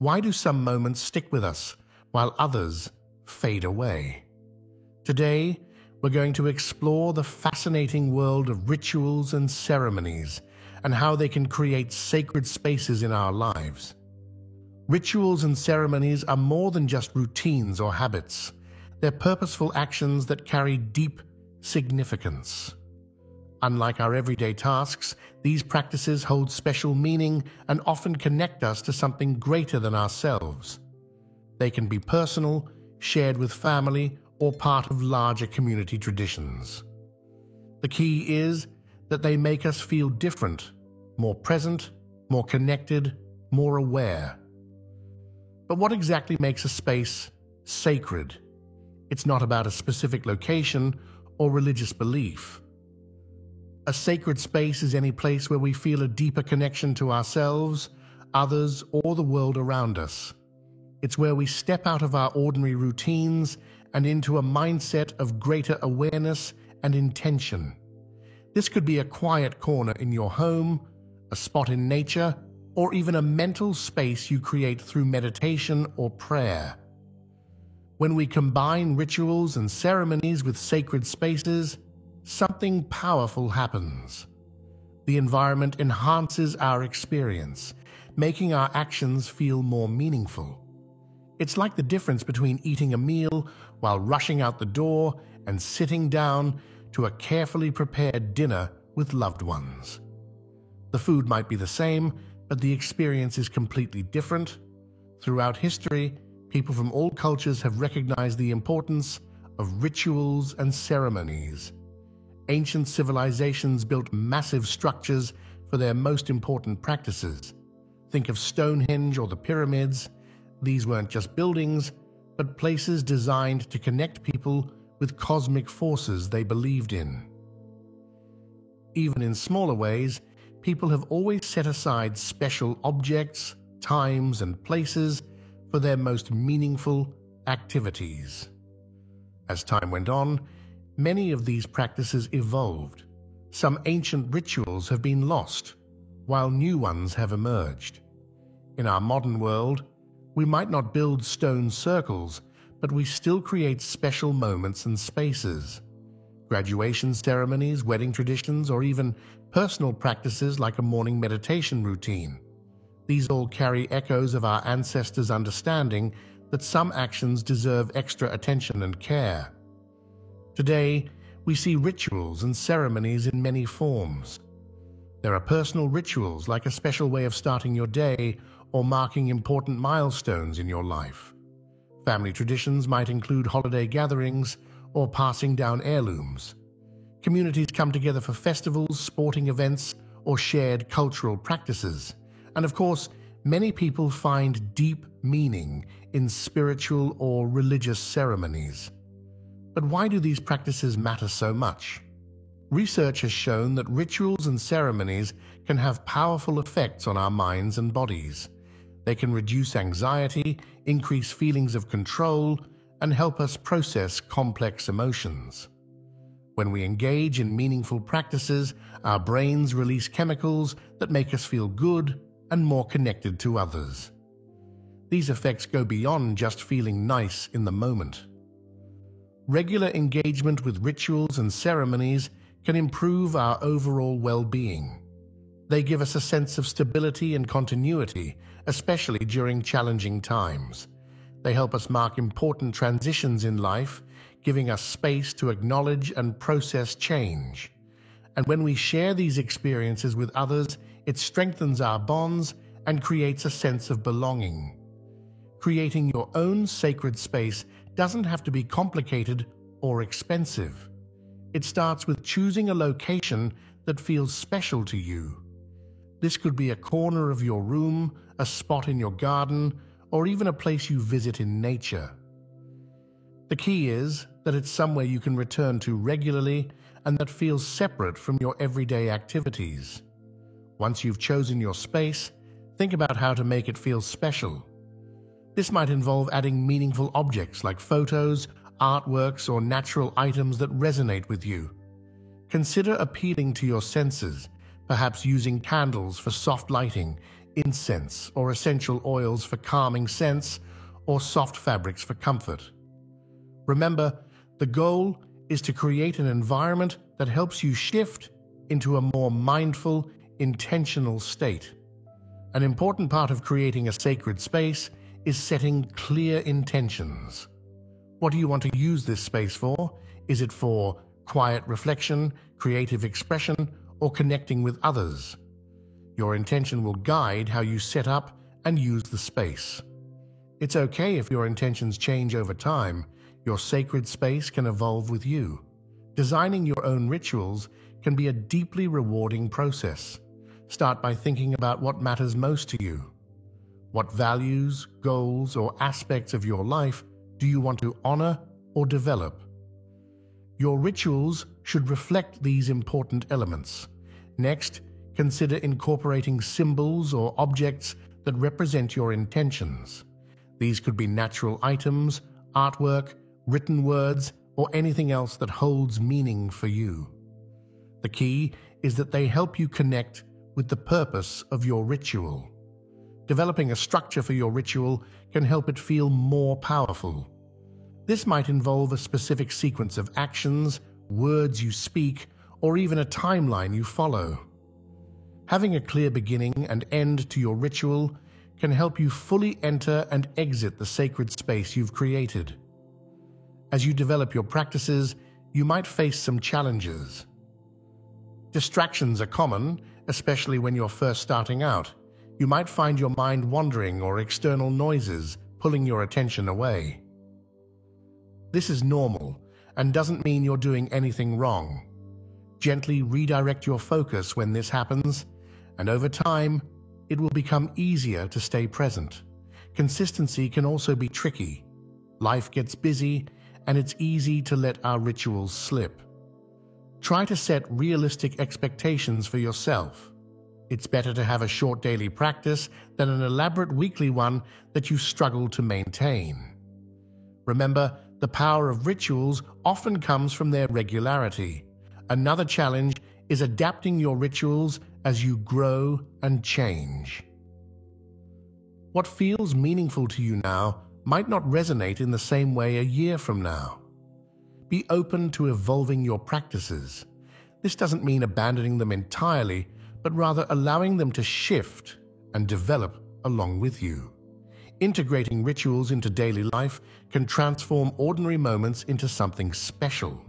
Why do some moments stick with us while others fade away? Today, we're going to explore the fascinating world of rituals and ceremonies and how they can create sacred spaces in our lives. Rituals and ceremonies are more than just routines or habits. They're purposeful actions that carry deep significance. Unlike our everyday tasks, these practices hold special meaning and often connect us to something greater than ourselves. They can be personal, shared with family, or part of larger community traditions. The key is that they make us feel different, more present, more connected, more aware. But what exactly makes a space sacred? It's not about a specific location or religious belief. A sacred space is any place where we feel a deeper connection to ourselves, others, or the world around us. It's where we step out of our ordinary routines and into a mindset of greater awareness and intention. This could be a quiet corner in your home, a spot in nature, or even a mental space you create through meditation or prayer. When we combine rituals and ceremonies with sacred spaces, something powerful happens. The environment enhances our experience, making our actions feel more meaningful. It's like the difference between eating a meal while rushing out the door and sitting down to a carefully prepared dinner with loved ones. The food might be the same, but the experience is completely different. Throughout history, people from all cultures have recognized the importance of rituals and ceremonies. Ancient civilizations built massive structures for their most important practices. Think of Stonehenge or the pyramids. These weren't just buildings, but places designed to connect people with cosmic forces they believed in. Even in smaller ways, people have always set aside special objects, times, and places for their most meaningful activities. As time went on, many of these practices evolved. Some ancient rituals have been lost, while new ones have emerged. In our modern world, we might not build stone circles, but we still create special moments and spaces. Graduation ceremonies, wedding traditions, or even personal practices like a morning meditation routine. These all carry echoes of our ancestors' understanding that some actions deserve extra attention and care. Today, we see rituals and ceremonies in many forms. There are personal rituals like a special way of starting your day or marking important milestones in your life. Family traditions might include holiday gatherings or passing down heirlooms. Communities come together for festivals, sporting events, or shared cultural practices. And of course, many people find deep meaning in spiritual or religious ceremonies. But why do these practices matter so much? Research has shown that rituals and ceremonies can have powerful effects on our minds and bodies. They can reduce anxiety, increase feelings of control, and help us process complex emotions. When we engage in meaningful practices, our brains release chemicals that make us feel good and more connected to others. These effects go beyond just feeling nice in the moment. Regular engagement with rituals and ceremonies can improve our overall well-being. They give us a sense of stability and continuity, especially during challenging times. They help us mark important transitions in life, giving us space to acknowledge and process change. And when we share these experiences with others, it strengthens our bonds and creates a sense of belonging. Creating your own sacred space doesn't have to be complicated or expensive. It starts with choosing a location that feels special to you. This could be a corner of your room, a spot in your garden, or even a place you visit in nature. The key is that it's somewhere you can return to regularly and that feels separate from your everyday activities. Once you've chosen your space, think about how to make it feel special. This might involve adding meaningful objects like photos, artworks, or natural items that resonate with you. Consider appealing to your senses, perhaps using candles for soft lighting, incense or essential oils for calming scents or soft fabrics for comfort. Remember, the goal is to create an environment that helps you shift into a more mindful, intentional state. An important part of creating a sacred space is setting clear intentions. What do you want to use this space for? Is it for quiet reflection, creative expression, or connecting with others? Your intention will guide how you set up and use the space. It's okay if your intentions change over time. Your sacred space can evolve with you. Designing your own rituals can be a deeply rewarding process. Start by thinking about what matters most to you. What values, goals, or aspects of your life do you want to honor or develop? Your rituals should reflect these important elements. Next, consider incorporating symbols or objects that represent your intentions. These could be natural items, artwork, written words, or anything else that holds meaning for you. The key is that they help you connect with the purpose of your ritual. Developing a structure for your ritual can help it feel more powerful. This might involve a specific sequence of actions, words you speak, or even a timeline you follow. Having a clear beginning and end to your ritual can help you fully enter and exit the sacred space you've created. As you develop your practices, you might face some challenges. Distractions are common, especially when you're first starting out. You might find your mind wandering or external noises pulling your attention away. This is normal and doesn't mean you're doing anything wrong. Gently redirect your focus when this happens, and over time, it will become easier to stay present. Consistency can also be tricky. Life gets busy, and it's easy to let our rituals slip. Try to set realistic expectations for yourself. It's better to have a short daily practice than an elaborate weekly one that you struggle to maintain. Remember, the power of rituals often comes from their regularity. Another challenge is adapting your rituals as you grow and change. What feels meaningful to you now might not resonate in the same way a year from now. Be open to evolving your practices. This doesn't mean abandoning them entirely, but rather allowing them to shift and develop along with you. Integrating rituals into daily life can transform ordinary moments into something special.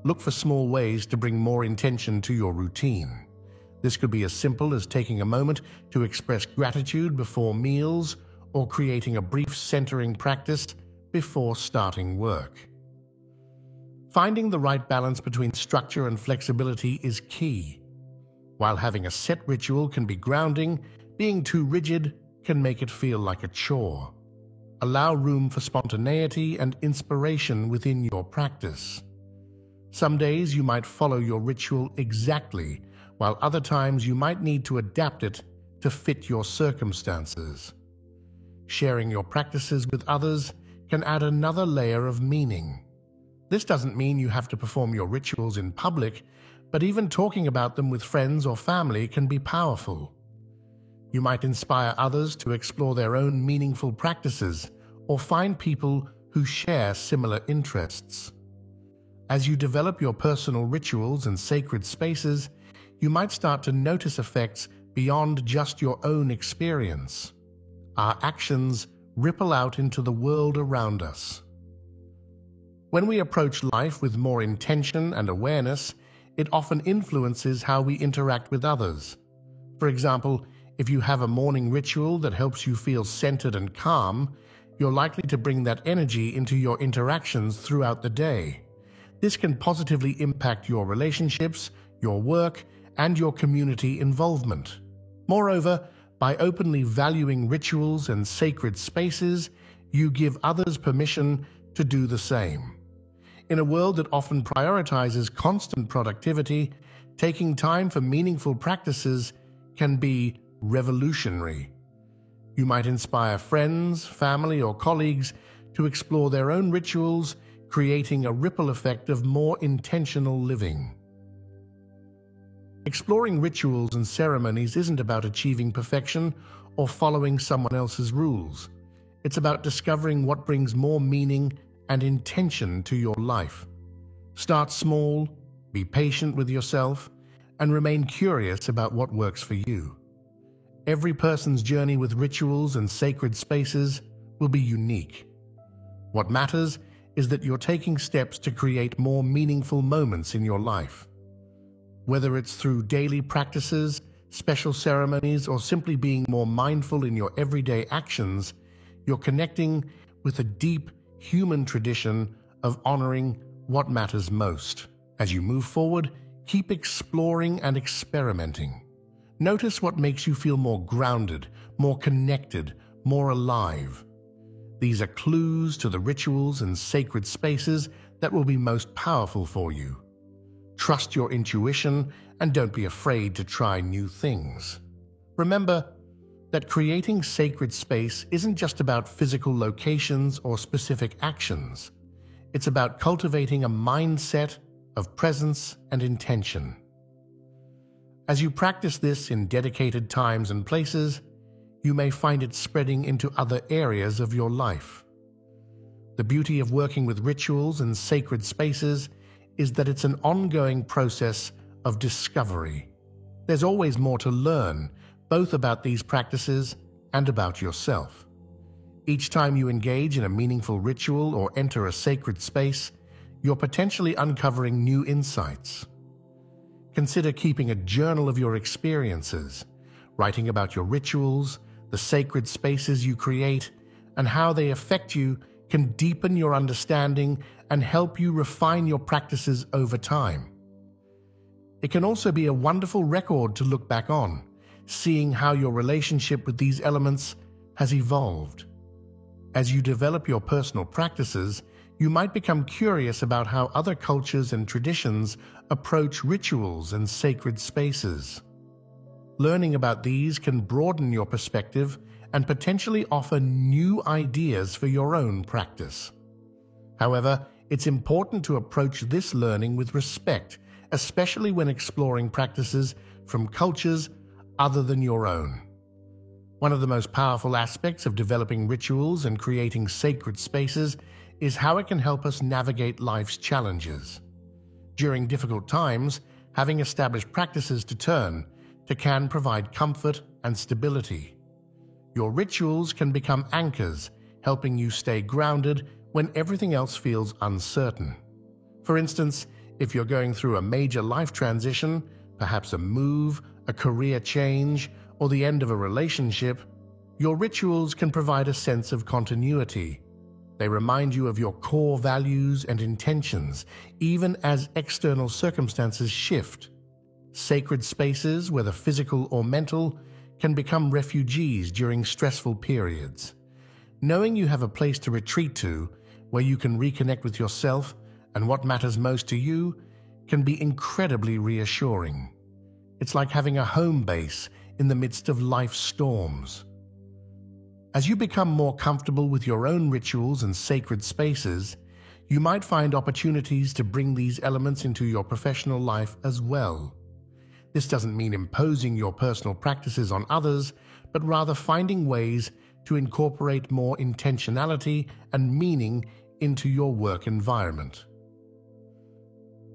Look for small ways to bring more intention to your routine. This could be as simple as taking a moment to express gratitude before meals or creating a brief centering practice before starting work. Finding the right balance between structure and flexibility is key. While having a set ritual can be grounding, being too rigid can make it feel like a chore. Allow room for spontaneity and inspiration within your practice. Some days you might follow your ritual exactly, while other times you might need to adapt it to fit your circumstances. Sharing your practices with others can add another layer of meaning. This doesn't mean you have to perform your rituals in public, but even talking about them with friends or family can be powerful. You might inspire others to explore their own meaningful practices or find people who share similar interests. As you develop your personal rituals and sacred spaces, you might start to notice effects beyond just your own experience. Our actions ripple out into the world around us. When we approach life with more intention and awareness, it often influences how we interact with others. For example, if you have a morning ritual that helps you feel centered and calm, you're likely to bring that energy into your interactions throughout the day. This can positively impact your relationships, your work, and your community involvement. Moreover, by openly valuing rituals and sacred spaces, you give others permission to do the same. In a world that often prioritizes constant productivity, taking time for meaningful practices can be revolutionary. You might inspire friends, family, or colleagues to explore their own rituals, creating a ripple effect of more intentional living. Exploring rituals and ceremonies isn't about achieving perfection or following someone else's rules. It's about discovering what brings more meaning and intention to your life. Start small, be patient with yourself, and remain curious about what works for you. Every person's journey with rituals and sacred spaces will be unique. What matters is that you're taking steps to create more meaningful moments in your life. Whether it's through daily practices, special ceremonies, or simply being more mindful in your everyday actions, you're connecting with a deep human tradition of honoring what matters most. As you move forward, keep exploring and experimenting. Notice what makes you feel more grounded, more connected, more alive. These are clues to the rituals and sacred spaces that will be most powerful for you. Trust your intuition and don't be afraid to try new things. Remember that creating sacred space isn't just about physical locations or specific actions. It's about cultivating a mindset of presence and intention. As you practice this in dedicated times and places, you may find it spreading into other areas of your life. The beauty of working with rituals and sacred spaces is that it's an ongoing process of discovery. There's always more to learn, both about these practices and about yourself. Each time you engage in a meaningful ritual or enter a sacred space, you're potentially uncovering new insights. Consider keeping a journal of your experiences, writing about your rituals, the sacred spaces you create, and how they affect you can deepen your understanding and help you refine your practices over time. It can also be a wonderful record to look back on, seeing how your relationship with these elements has evolved. As you develop your personal practices, you might become curious about how other cultures and traditions approach rituals and sacred spaces. Learning about these can broaden your perspective and potentially offer new ideas for your own practice. However, it's important to approach this learning with respect, especially when exploring practices from cultures other than your own. One of the most powerful aspects of developing rituals and creating sacred spaces is how it can help us navigate life's challenges. During difficult times, having established practices to turn to can provide comfort and stability. Your rituals can become anchors, helping you stay grounded when everything else feels uncertain. For instance, if you're going through a major life transition, perhaps a move, a career change, or the end of a relationship, your rituals can provide a sense of continuity. They remind you of your core values and intentions, even as external circumstances shift. Sacred spaces, whether physical or mental, can become refugees during stressful periods. Knowing you have a place to retreat to, where you can reconnect with yourself and what matters most to you, can be incredibly reassuring. It's like having a home base in the midst of life's storms. As you become more comfortable with your own rituals and sacred spaces, you might find opportunities to bring these elements into your professional life as well. This doesn't mean imposing your personal practices on others, but rather finding ways to incorporate more intentionality and meaning into your work environment.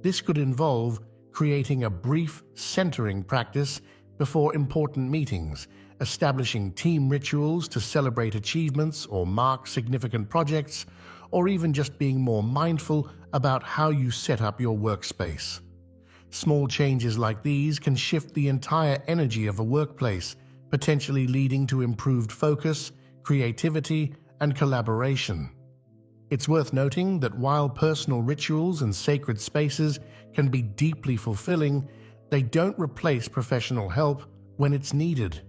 This could involve creating a brief centering practice before important meetings, establishing team rituals to celebrate achievements or mark significant projects, or even just being more mindful about how you set up your workspace. Small changes like these can shift the entire energy of a workplace, potentially leading to improved focus, creativity, and collaboration. It's worth noting that while personal rituals and sacred spaces can be deeply fulfilling, they don't replace professional help when it's needed.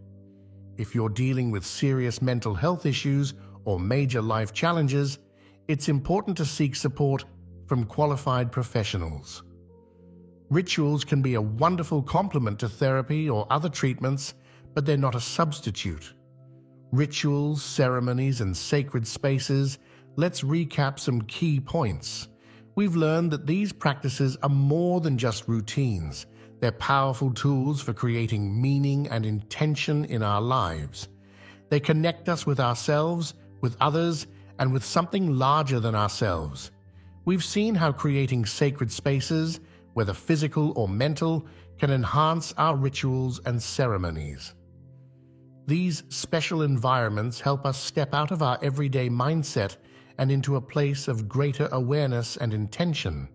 If you're dealing with serious mental health issues or major life challenges, it's important to seek support from qualified professionals. Rituals can be a wonderful complement to therapy or other treatments, but they're not a substitute. Rituals, ceremonies, and sacred spaces. Let's recap some key points. We've learned that these practices are more than just routines. They're powerful tools for creating meaning and intention in our lives. They connect us with ourselves, with others, and with something larger than ourselves. We've seen how creating sacred spaces, whether physical or mental, can enhance our rituals and ceremonies. These special environments help us step out of our everyday mindset and into a place of greater awareness and intention.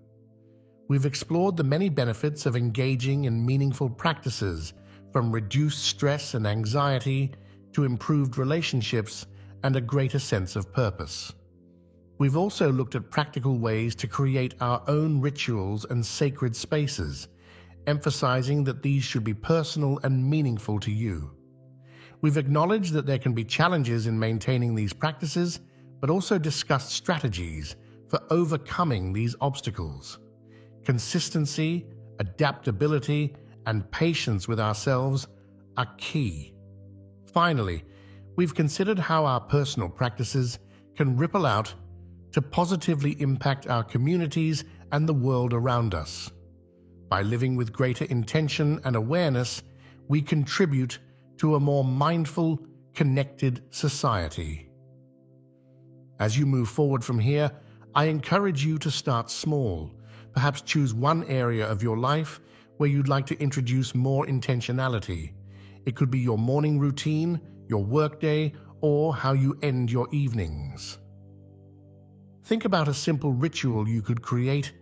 We've explored the many benefits of engaging in meaningful practices, from reduced stress and anxiety to improved relationships and a greater sense of purpose. We've also looked at practical ways to create our own rituals and sacred spaces, emphasizing that these should be personal and meaningful to you. We've acknowledged that there can be challenges in maintaining these practices, but also discussed strategies for overcoming these obstacles. Consistency, adaptability, and patience with ourselves are key. Finally, we've considered how our personal practices can ripple out to positively impact our communities and the world around us. By living with greater intention and awareness, we contribute to a more mindful, connected society. As you move forward from here, I encourage you to start small. Perhaps choose one area of your life where you'd like to introduce more intentionality. It could be your morning routine, your workday, or how you end your evenings. Think about a simple ritual you could create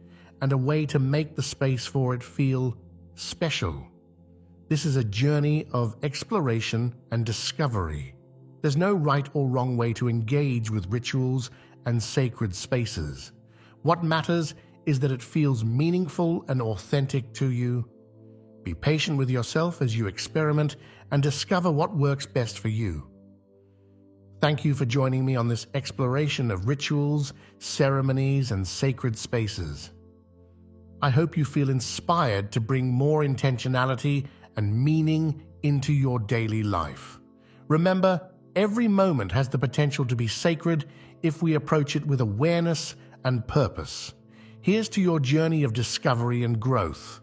and a way to make the space for it feel special. This is a journey of exploration and discovery. There's no right or wrong way to engage with rituals and sacred spaces. What matters is that it feels meaningful and authentic to you. Be patient with yourself as you experiment and discover what works best for you. Thank you for joining me on this exploration of rituals, ceremonies, and sacred spaces. I hope you feel inspired to bring more intentionality and meaning into your daily life. Remember, every moment has the potential to be sacred if we approach it with awareness and purpose. Here's to your journey of discovery and growth.